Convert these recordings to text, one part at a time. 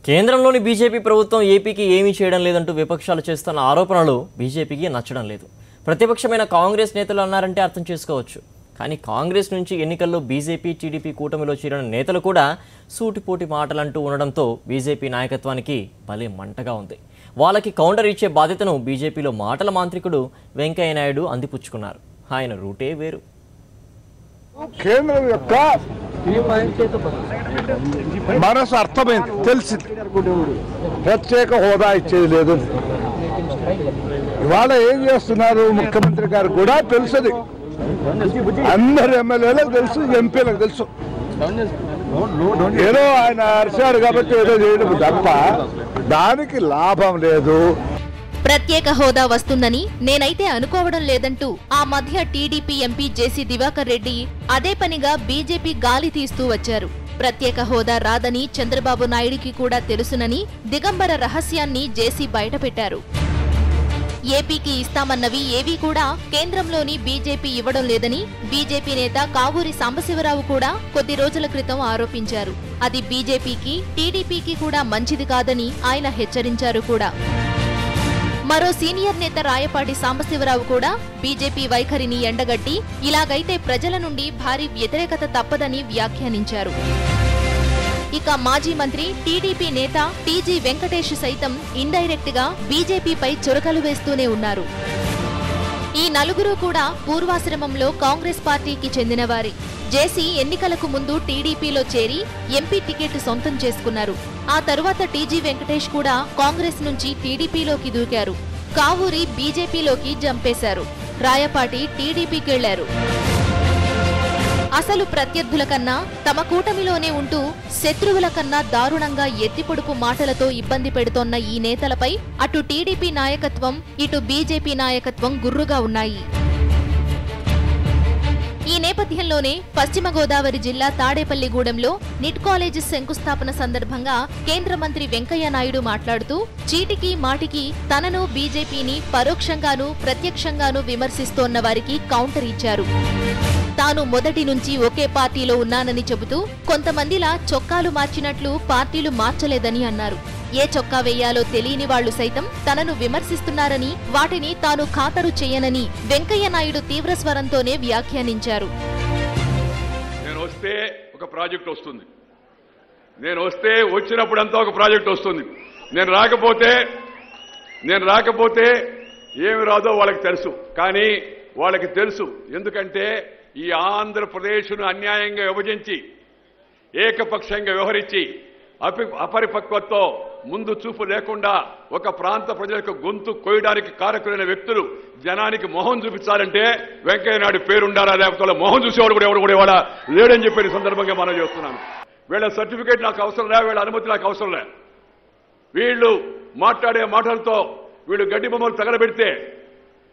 కేంద్రంలోని బీజేపీ ప్రభుత్వం ఏపీకి ఏమీ చేయడం లేదంటూ విపక్షాలు చేస్తున్న ఆరోపణలు బీజేపీకి నచ్చడం లేదు. ప్రతిపక్షమైన కాంగ్రెస్ నేతలు అన్నారంటే అర్థం చేసుకోవచ్చు. కానీ కాంగ్రెస్ నుంచి ఎన్నికల్లో బీజేపీ టీడీపీ కూటమిలో చేరిన నేతలు కూడా సూటిపోటి మాటలంటూ ఉండడంతో బీజేపీ నాయకత్వానికి భలే మంటగా ఉంది. వాళ్ళకి కౌంటర్ ఇచ్చే బాధ్యతను బీజేపీలో మాటల మాంత్రికుడు వెంకయ్య నాయుడు అందిపుచ్చుకున్నారు. ఆయన రూటే వేరు. కేంద్రం యొక్క మనసు అర్థమైంది, తెలిసింది. ప్రత్యేక హోదా ఇచ్చేది లేదు. ఇవాళ ఏం చేస్తున్నారు ముఖ్యమంత్రి గారు కూడా తెలుసుది. అందరు ఎమ్మెల్యేలకు తెలుసు, ఎంపీలకు తెలుసు. ఏదో ఆయన అరిచాడు కాబట్టి ఏదో చేయడం తప్ప దానికి లాభం లేదు. ప్రత్యేక హోదా వస్తుందని నేనైతే అనుకోవడం లేదంటూ ఆ మధ్య TDP MP JC Diwakar Reddy అదే పనిగా బీజేపీ గాలి తీస్తూ వచ్చారు. ప్రత్యేక హోదా రాదని చంద్రబాబు నాయుడికి కూడా తెలుసునని దిగంబర రహస్యాన్ని జేసీ బయటపెట్టారు. ఏపీకి ఇస్తామన్నవి ఏవీ కూడా కేంద్రంలోని బీజేపీ ఇవ్వడం లేదని బీజేపీ నేత కావూరి సాంబశివరావు కూడా కొద్ది రోజుల క్రితం ఆరోపించారు. అది బీజేపీకి టీడీపీకి కూడా మంచిది కాదని ఆయన హెచ్చరించారు కూడా. మరో సీనియర్ నేత రాయపాటి సాంబశివరావు కూడా బీజేపీ వైఖరిని ఎండగట్టి ఇలాగైతే ప్రజల నుండి భారీ వ్యతిరేకత తప్పదని వ్యాఖ్యానించారు. ఇక మాజీ మంత్రి టీడీపీ నేత టీజీ వెంకటేష్ సైతం ఇండైరెక్ట్ గా బీజేపీపై చురకలు వేస్తూనే ఉన్నారు. ఈ నలుగురు కూడా పూర్వాశ్రమంలో కాంగ్రెస్ పార్టీకి చెందినవారే. జేసీ ఎన్నికలకు ముందు టీడీపీలో చేరి ఎంపీ టికెట్ సొంతం చేసుకున్నారు. ఆ తరువాత టీజీ వెంకటేష్ కూడా కాంగ్రెస్ నుంచి టీడీపీలోకి దూకారు. కావూరి బీజేపీలోకి జంపేశారు. రాయపాటి టీడీపీకి వెళ్లారు. అసలు ప్రత్యర్థుల కన్నా తమ కూటమిలోనే ఉంటూ శత్రువుల కన్నా దారుణంగా ఎత్తిపొడుపు మాటలతో ఇబ్బంది పెడుతోన్న ఈ నేతలపై అటు టీడీపీ నాయకత్వం ఇటు బీజేపీ నాయకత్వం గుర్రుగా ఉన్నాయి. ఈ నేపథ్యంలోనే పశ్చిమ గోదావరి జిల్లా తాడేపల్లిగూడెంలో నిట్ కాలేజ్ శంకుస్థాపన సందర్భంగా కేంద్ర మంత్రి వెంకయ్య నాయుడు మాట్లాడుతూ చీటికి మాటికి తనను బీజేపీని పరోక్షంగానూ ప్రత్యక్షంగానూ విమర్శిస్తోన్న వారికి కౌంటర్ ఇచ్చారు. తాను మొదటి నుంచి ఒకే పార్టీలో ఉన్నానని చెబుతూ కొంతమందిలా చొక్కాలు మార్చినట్లు పార్టీలు మార్చలేదని అన్నారు. ఏ చొక్కా వేయాలో తెలియని వాళ్లు సైతం తనను విమర్శిస్తున్నారని వాటిని తాను ఖాతరు చేయనని వెంకయ్య నాయుడు తీవ్ర స్వరంతోనే వ్యాఖ్యానించారు. నేను వస్తే ఒక ప్రాజెక్ట్ వస్తుంది, నేను వస్తే వచ్చినప్పుడంతా ఒక ప్రాజెక్ట్ వస్తుంది, నేను రాకపోతే ఏమి రాదో వాళ్ళకి తెలుసు. కానీ వాళ్ళకి తెలుసు ఎందుకంటే ఈ ఆంధ్రప్రదేశ్ను అన్యాయంగా విభజించి ఏకపక్షంగా వ్యవహరించి అపరిపక్వతో ముందు చూపు లేకుండా ఒక ప్రాంత ప్రజలకు గొంతు కోయడానికి కారకులైన వ్యక్తులు జనానికి మొహం చూపించాలంటే వెంకయ్య నాయుడు పేరుండాలా, లేకపోతే మొహం చూసేవాడు కూడా ఎవరు కూడా ఇవాళ లేడని చెప్పిన సందర్భంగా మనం చేస్తున్నాను. వీళ్ళ సర్టిఫికేట్ నాకు అవసరం లే, వీళ్ళ అనుమతి నాకు అవసరం లే. వీళ్ళు మాట్లాడే మాటలతో వీళ్ళు గడ్డి బొమ్మలు తగలబెడితే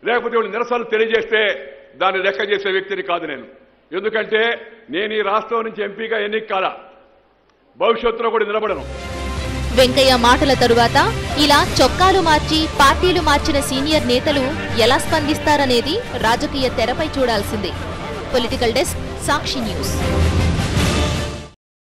లేకపోతే వీళ్ళు నిరసనలు తెలియజేస్తే దాన్ని లెక్క చేసే వ్యక్తిని కాదు నేను. ఎందుకంటే నేను ఈ రాష్ట్రం నుంచి ఎంపీగా ఎన్నిక కాల, భవిష్యత్తులో కూడా నిలబడను. వెంకయ్య మాటల తరువాత ఇలా చొక్కాలు మార్చి పార్టీలు మార్చిన సీనియర్ నేతలు ఎలా స్పందిస్తారనేది రాజకీయ తెరపై చూడాల్సిందే. పొలిటికల్ డెస్క్, సాక్షి న్యూస్.